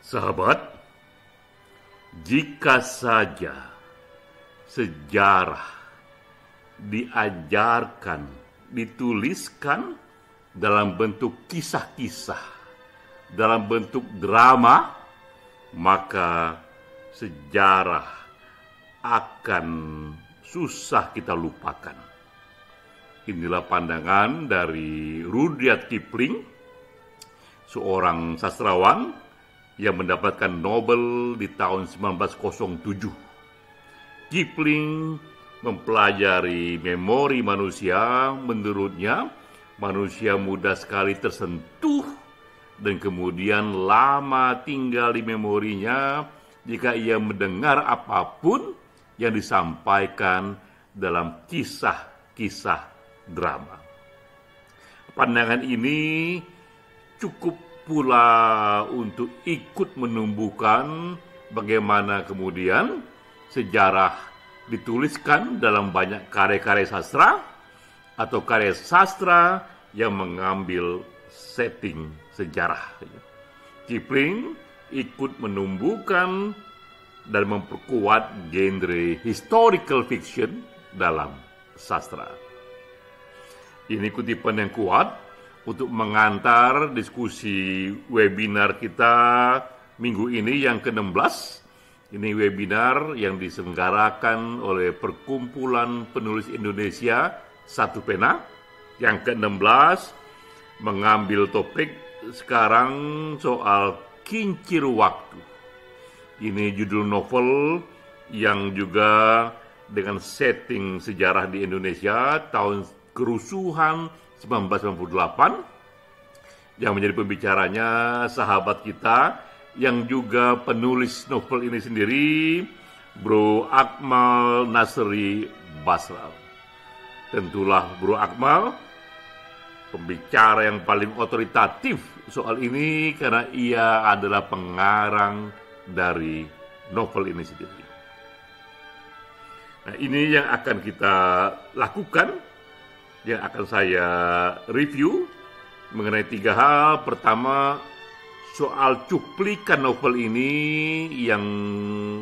Sahabat, jika saja sejarah diajarkan, dituliskan dalam bentuk kisah-kisah, dalam bentuk drama, maka sejarah akan susah kita lupakan. Inilah pandangan dari Rudyard Kipling, seorang sastrawan yang mendapatkan Nobel di tahun 1907. Kipling mempelajari memori manusia. Menurutnya, manusia mudah sekali tersentuh dan kemudian lama tinggal di memorinya jika ia mendengar apapun yang disampaikan dalam kisah-kisah drama. Pandangan ini cukup pula untuk ikut menumbuhkan bagaimana kemudian sejarah dituliskan dalam banyak karya-karya sastra atau karya sastra yang mengambil setting sejarah. Kipling ikut menumbuhkan dan memperkuat genre historical fiction dalam sastra. Ini kutipan yang kuat untuk mengantar diskusi webinar kita minggu ini yang ke-16. Ini webinar yang diselenggarakan oleh Perkumpulan Penulis Indonesia Satu Pena. Yang ke-16 mengambil topik sekarang soal Kincir Waktu. Ini judul novel yang juga dengan setting sejarah di Indonesia tahun kerusuhan 1998, yang menjadi pembicaranya sahabat kita yang juga penulis novel ini sendiri, Bro Akmal Nasri Basral. Tentulah Bro Akmal pembicara yang paling otoritatif soal ini karena ia adalah pengarang dari novel ini sendiri. Nah, ini yang akan kita lakukan, yang akan saya review mengenai 3 hal. Pertama, soal cuplikan novel ini yang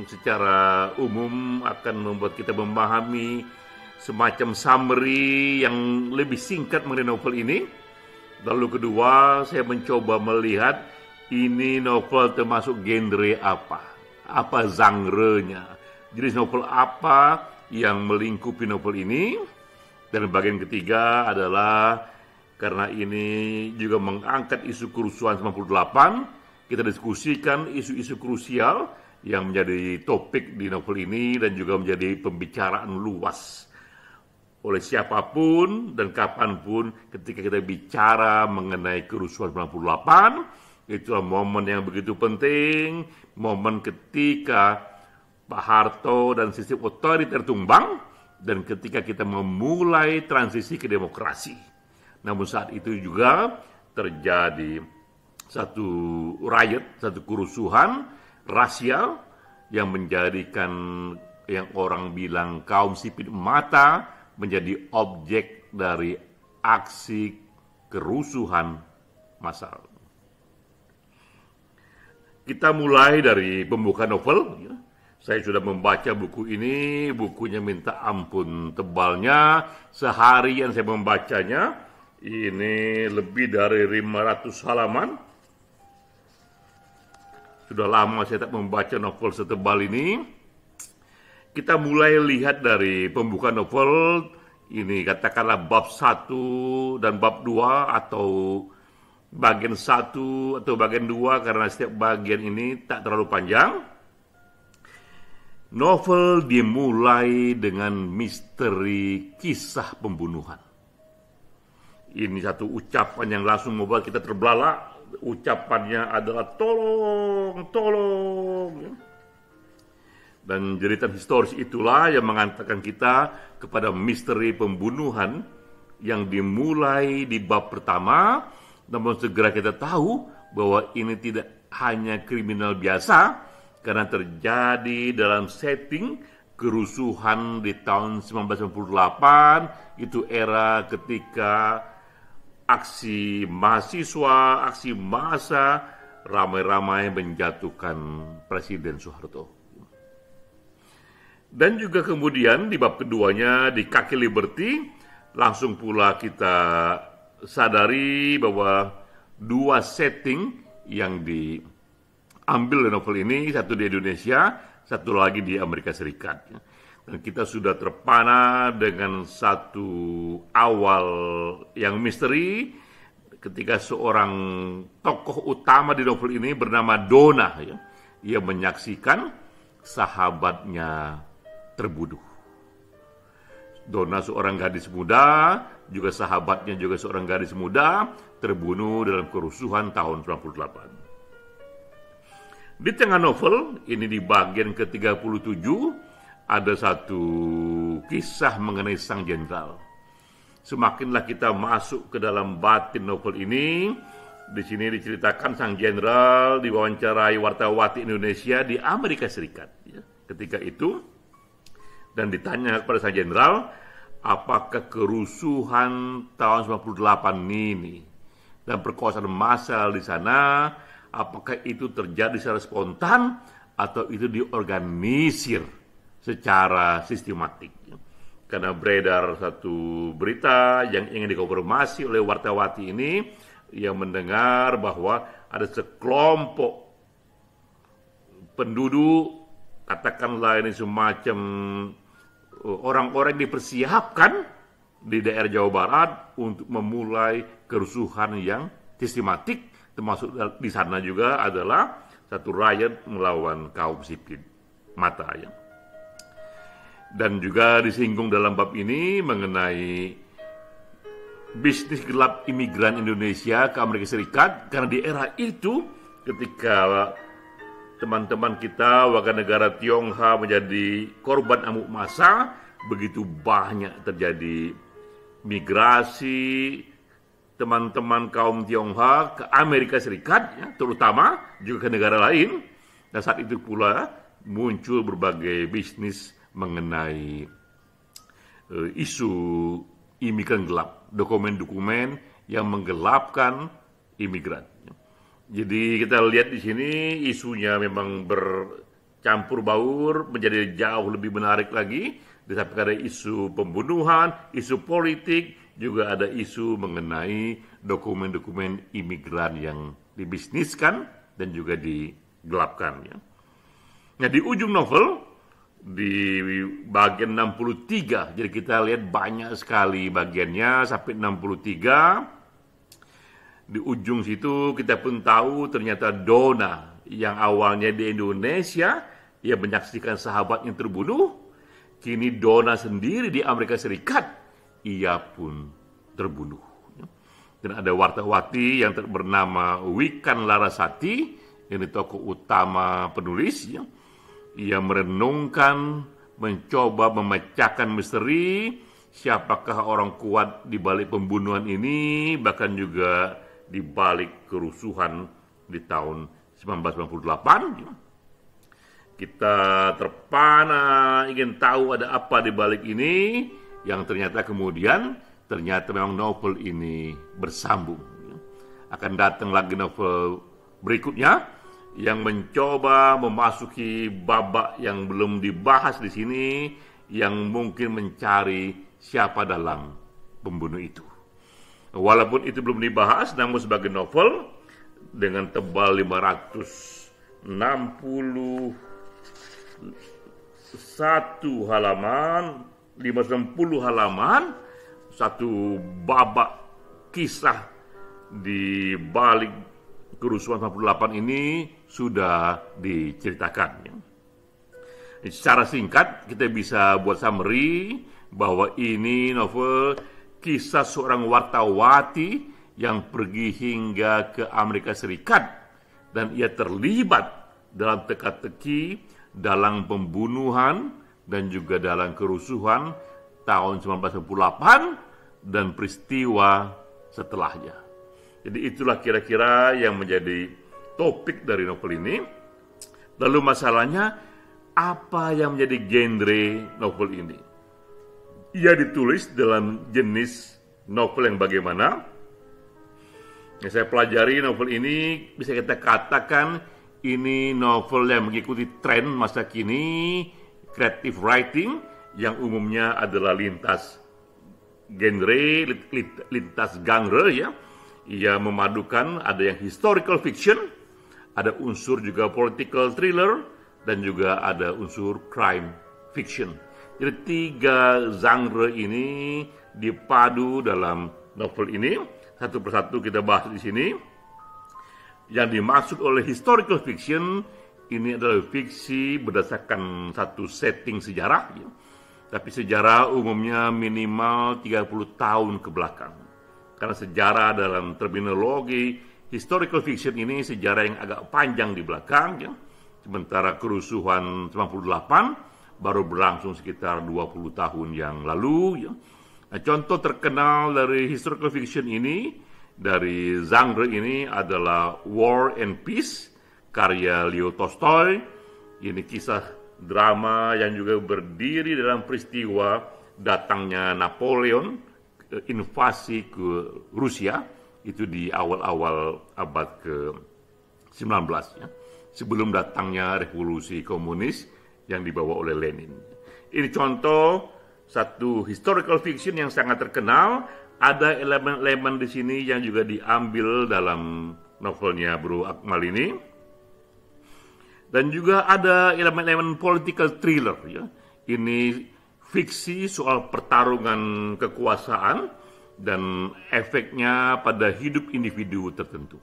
secara umum akan membuat kita memahami semacam summary yang lebih singkat mengenai novel ini. Lalu kedua, saya mencoba melihat ini novel termasuk genre apa genre-nya, jenis novel apa yang melingkupi novel ini. Dan bagian ketiga adalah karena ini juga mengangkat isu kerusuhan 98, kita diskusikan isu-isu krusial yang menjadi topik di novel ini dan juga menjadi pembicaraan luas oleh siapapun dan kapanpun ketika kita bicara mengenai kerusuhan 98. Itulah momen yang begitu penting, momen ketika Pak Harto dan sistem otoriter tumbang dan ketika kita memulai transisi ke demokrasi. Namun saat itu juga terjadi satu riot, satu kerusuhan rasial yang menjadikan yang orang bilang kaum sipil mata menjadi objek dari aksi kerusuhan massal. Kita mulai dari pembukaan novel. Saya sudah membaca buku ini, bukunya minta ampun tebalnya. Seharian saya membacanya. Ini lebih dari 500 halaman. Sudah lama saya tak membaca novel setebal ini. Kita mulai lihat dari pembukaan novel. Ini katakanlah bab 1 dan bab 2 atau bagian 1 atau bagian 2 karena setiap bagian ini tak terlalu panjang. Novel dimulai dengan misteri kisah pembunuhan. Ini satu ucapan yang langsung membuat kita terbelalak. Ucapannya adalah tolong, tolong. Dan jeritan historis itulah yang mengantarkan kita kepada misteri pembunuhan yang dimulai di bab pertama. Namun segera kita tahu bahwa ini tidak hanya kriminal biasa, karena terjadi dalam setting kerusuhan di tahun 1998, itu era ketika aksi mahasiswa, aksi massa ramai-ramai menjatuhkan Presiden Soeharto. Dan juga kemudian di bab keduanya, di Kaki Liberty, langsung pula kita sadari bahwa dua setting yang diambil dari novel ini, satu di Indonesia, satu lagi di Amerika Serikat. Dan kita sudah terpana dengan satu awal yang misteri ketika seorang tokoh utama di novel ini bernama Donna, ia menyaksikan sahabatnya terbunuh. Donna seorang gadis muda, juga sahabatnya juga seorang gadis muda, terbunuh dalam kerusuhan tahun 98. Di tengah novel, ini di bagian ke-37, ada satu kisah mengenai sang jenderal. Semakinlah kita masuk ke dalam batin novel ini, di sini diceritakan sang jenderal diwawancarai wartawati Indonesia di Amerika Serikat. Ketika itu, dan ditanya kepada sang jenderal, apakah kerusuhan tahun 98 ini dan perkosaan massal di sana, apakah itu terjadi secara spontan atau itu diorganisir secara sistematik? Karena beredar satu berita yang ingin dikonfirmasi oleh wartawati ini, yang mendengar bahwa ada sekelompok penduduk, katakanlah ini semacam orang-orang dipersiapkan di daerah Jawa Barat untuk memulai kerusuhan yang sistematik, termasuk di sana juga adalah satu riot melawan kaum sipil mata. Dan juga disinggung dalam bab ini mengenai bisnis gelap imigran Indonesia ke Amerika Serikat, karena di era itu ketika teman-teman kita warga negara Tionghoa menjadi korban amuk massa, begitu banyak terjadi migrasi teman-teman kaum Tionghoa ke Amerika Serikat, terutama juga ke negara lain. Dan saat itu pula muncul berbagai bisnis mengenai isu imigran gelap, dokumen-dokumen yang menggelapkan imigran. Jadi kita lihat di sini isunya memang bercampur baur, menjadi jauh lebih menarik lagi. Di samping ada isu pembunuhan, isu politik, juga ada isu mengenai dokumen-dokumen imigran yang dibisniskan dan juga digelapkan. Nah, di ujung novel, di bagian 63, jadi kita lihat banyak sekali bagiannya sampai 63. Di ujung situ kita pun tahu ternyata Donna yang awalnya di Indonesia, ia menyaksikan sahabatnya terbunuh. Kini Donna sendiri di Amerika Serikat, ia pun terbunuh. Dan ada wartawati yang bernama Wikan Larasati, yang di tokoh utama penulis. Ia merenungkan, mencoba memecahkan misteri, siapakah orang kuat di balik pembunuhan ini, bahkan juga di balik kerusuhan di tahun 1998. Kita terpana ingin tahu ada apa di balik ini, yang ternyata kemudian memang novel ini bersambung. Akan datang lagi novel berikutnya yang mencoba memasuki babak yang belum dibahas di sini, yang mungkin mencari siapa dalam pembunuh itu. Walaupun itu belum dibahas, namun sebagai novel dengan tebal 561 halaman, 560 halaman, satu babak kisah di balik kerusuhan 98 ini sudah diceritakan. Secara singkat kita bisa buat summary bahwa ini novel kisah seorang wartawati yang pergi hingga ke Amerika Serikat dan ia terlibat dalam teka-teki, dalam pembunuhan dan juga dalam kerusuhan tahun 1998 dan peristiwa setelahnya. Jadi itulah kira-kira yang menjadi topik dari novel ini. Lalu masalahnya, apa yang menjadi genre novel ini? Ia ditulis dalam jenis novel yang bagaimana? Yang saya pelajari novel ini bisa kita katakan ini novel yang mengikuti tren masa kini, creative writing yang umumnya adalah lintas genre, lintas genre ya. Ia memadukan ada yang historical fiction, ada unsur juga political thriller, dan juga ada unsur crime fiction. Jadi 3 genre ini dipadu dalam novel ini. Satu persatu kita bahas di sini. Yang dimaksud oleh historical fiction ini adalah fiksi berdasarkan satu setting sejarah, ya. Tapi sejarah umumnya minimal 30 tahun ke belakang. Karena sejarah dalam terminologi historical fiction ini sejarah yang agak panjang di belakang, ya. Sementara kerusuhan 98 baru berlangsung sekitar 20 tahun yang lalu, ya. Nah, contoh terkenal dari historical fiction ini, dari genre ini adalah War and Peace, karya Leo Tolstoy. Ini kisah drama yang juga berdiri dalam peristiwa datangnya Napoleon, invasi ke Rusia, itu di awal-awal abad ke-19, ya. Sebelum datangnya revolusi komunis yang dibawa oleh Lenin. Ini contoh satu historical fiction yang sangat terkenal. Ada elemen-elemen di sini yang juga diambil dalam novelnya Bro Akmal ini. Dan juga ada elemen-elemen political thriller, ya. Ini fiksi soal pertarungan kekuasaan dan efeknya pada hidup individu tertentu.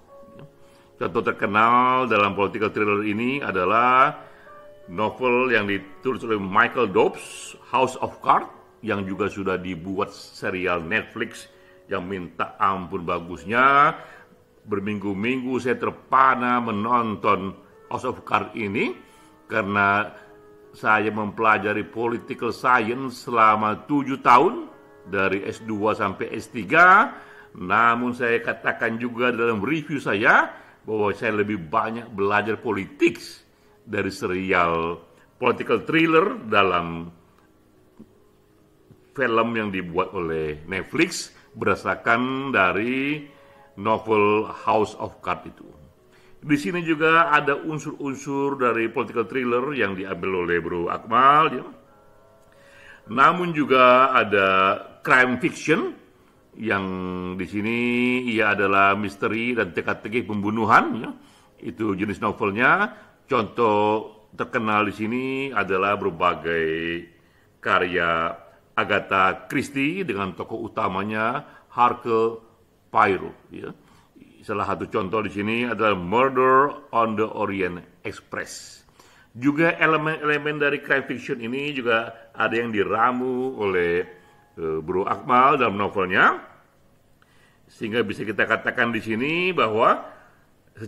Contoh terkenal dalam political thriller ini adalah novel yang ditulis oleh Michael Dobbs, House of Cards, yang juga sudah dibuat serial Netflix yang minta ampun bagusnya. Berminggu-minggu saya terpana menonton House of Cards ini karena saya mempelajari political science selama 7 tahun dari S2 sampai S3. Namun saya katakan juga dalam review saya bahwa saya lebih banyak belajar politik dari serial political thriller dalam film yang dibuat oleh Netflix berdasarkan dari novel House of Cards itu. Di sini juga ada unsur-unsur dari political thriller yang diambil oleh Bro Akmal, ya. Namun juga ada crime fiction yang di sini ia adalah misteri dan teka-teki pembunuhan, ya. Itu jenis novelnya. Contoh terkenal di sini adalah berbagai karya Agatha Christie dengan tokoh utamanya Hercule Poirot, ya. Salah satu contoh di sini adalah Murder on the Orient Express. Juga elemen-elemen dari crime fiction ini juga ada yang diramu oleh Bro Akmal dalam novelnya, sehingga bisa kita katakan di sini bahwa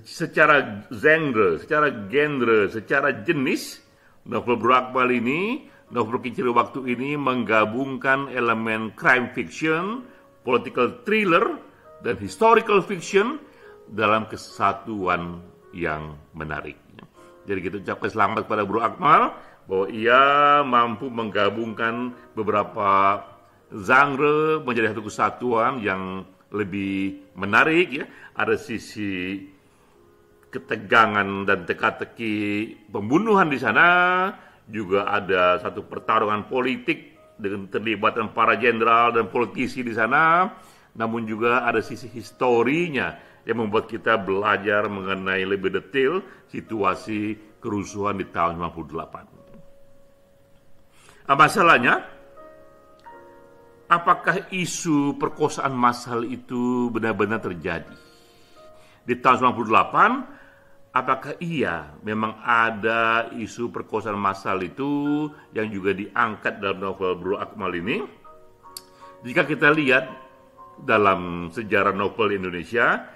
secara genre, secara jenis, novel Bro Akmal ini, novel Kincir Waktu ini menggabungkan elemen crime fiction, political thriller, dan historical fiction dalam kesatuan yang menarik. Jadi kita ucapkan selamat pada Bro Akmal bahwa ia mampu menggabungkan beberapa genre menjadi satu kesatuan yang lebih menarik, ya. Ada sisi ketegangan dan teka-teki pembunuhan di sana, juga ada satu pertarungan politik dengan terlibatan para jenderal dan politisi di sana. Namun juga ada sisi historinya yang membuat kita belajar mengenai lebih detail situasi kerusuhan di tahun 98. Masalahnya, apakah isu perkosaan massal itu benar-benar terjadi? Di tahun 98, apakah iya memang ada isu perkosaan massal itu yang juga diangkat dalam novel Bro Akmal ini? Jika kita lihat dalam sejarah novel Indonesia,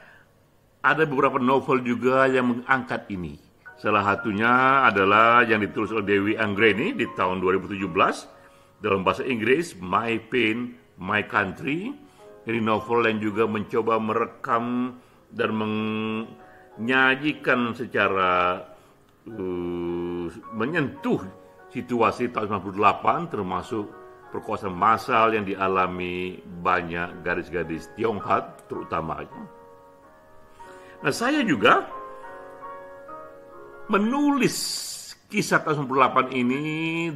ada beberapa novel juga yang mengangkat ini. Salah satunya adalah yang ditulis oleh Dewi Anggreni di tahun 2017 dalam bahasa Inggris, My Pain, My Country. Ini novel yang juga mencoba merekam dan menyajikan secara menyentuh situasi tahun 98, termasuk perkosaan massal yang dialami banyak gadis-gadis Tionghoa terutamanya. Nah, saya juga menulis kisah tahun 98 ini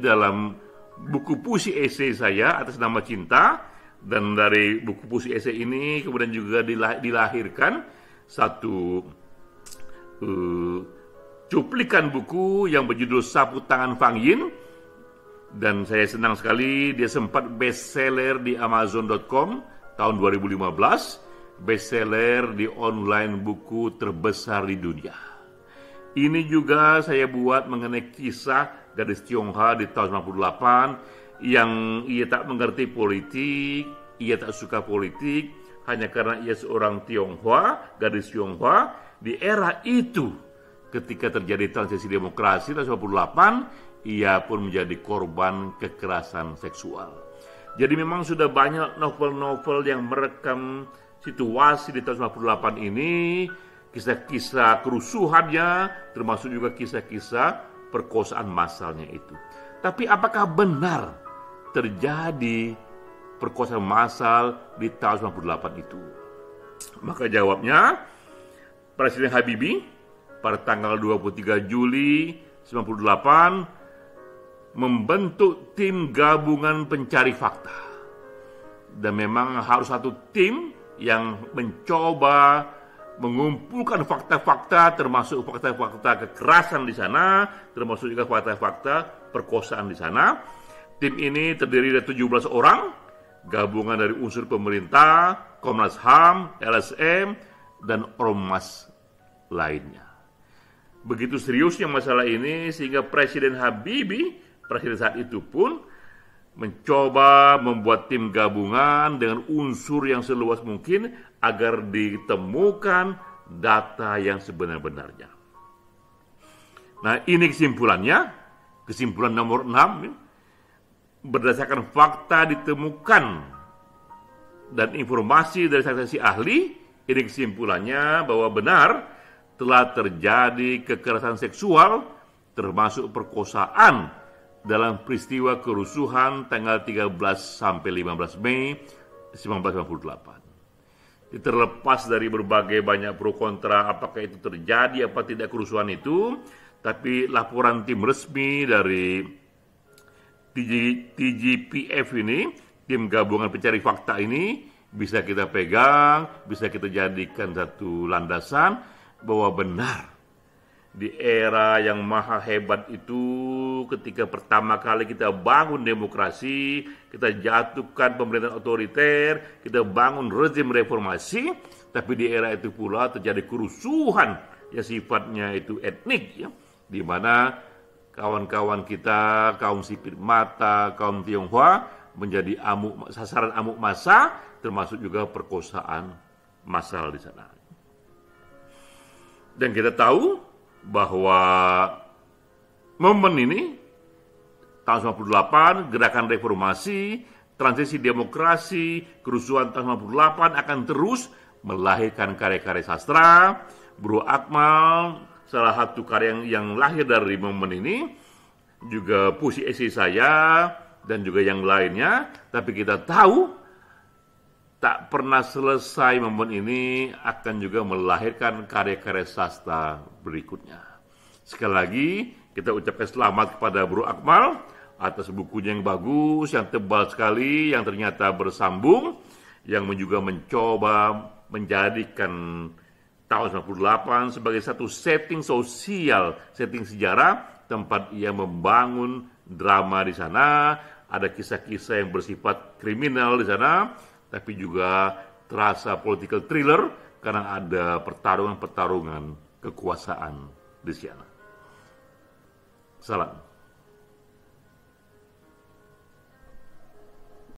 dalam buku puisi esai saya atas nama Cinta, dan dari buku puisi esai ini kemudian juga dilahirkan satu cuplikan buku yang berjudul Sapu Tangan Fang Yin, dan saya senang sekali dia sempat bestseller di Amazon.com tahun 2015, bestseller di online buku terbesar di dunia. Ini juga saya buat mengenai kisah gadis Tionghoa di tahun 98 yang ia tak mengerti politik, ia tak suka politik, hanya karena ia seorang Tionghoa, gadis Tionghoa. Di era itu, ketika terjadi transisi demokrasi tahun 98, ia pun menjadi korban kekerasan seksual. Jadi memang sudah banyak novel-novel yang merekam situasi di tahun 98 ini, kisah-kisah kerusuhannya, termasuk juga kisah-kisah perkosaan massalnya itu. Tapi apakah benar terjadi perkosaan massal di tahun 98 itu? Maka jawabnya, Presiden Habibie pada tanggal 23 Juli 98 membentuk tim gabungan pencari fakta. Dan memang harus satu tim yang mencoba mengumpulkan fakta-fakta, termasuk fakta-fakta kekerasan di sana, termasuk juga fakta-fakta perkosaan di sana. Tim ini terdiri dari 17 orang, gabungan dari unsur pemerintah, Komnas HAM, LSM, dan ormas lainnya. Begitu seriusnya masalah ini sehingga Presiden Habibie, presiden saat itu pun mencoba membuat tim gabungan dengan unsur yang seluas mungkin agar ditemukan data yang sebenar-benarnya. Nah, ini kesimpulan nomor 6, berdasarkan fakta ditemukan dan informasi dari saksi ahli, ini kesimpulannya bahwa benar telah terjadi kekerasan seksual termasuk perkosaan dalam peristiwa kerusuhan tanggal 13 sampai 15 Mei 1998. Terlepas dari berbagai banyak pro kontra apakah itu terjadi apa tidak kerusuhan itu, tapi laporan tim resmi dari TGPF ini, tim gabungan pencari fakta ini, bisa kita pegang, bisa kita jadikan satu landasan bahwa benar di era yang maha hebat itu, ketika pertama kali kita bangun demokrasi, kita jatuhkan pemerintahan otoriter, kita bangun rezim reformasi, tapi di era itu pula terjadi kerusuhan yang sifatnya itu etnik, ya, di mana kawan-kawan kita, kaum sipit mata, kaum Tionghoa menjadi sasaran amuk massa, termasuk juga perkosaan massal di sana. Dan kita tahu bahwa momen ini tahun 98, gerakan reformasi, transisi demokrasi, kerusuhan tahun 98 akan terus melahirkan karya-karya sastra. Bro Akmal, salah satu karya yang lahir dari momen ini, juga puisi esai saya, dan juga yang lainnya. Tapi kita tahu tak pernah selesai momen ini akan juga melahirkan karya-karya sastra berikutnya. Sekali lagi kita ucapkan selamat kepada Bro Akmal atas bukunya yang bagus, yang tebal sekali, yang ternyata bersambung, yang juga mencoba menjadikan tahun 98 sebagai satu setting sosial, setting sejarah, tempat ia membangun drama di sana, ada kisah-kisah yang bersifat kriminal di sana, tapi juga terasa political thriller karena ada pertarungan-pertarungan kekuasaan di sana. Salam.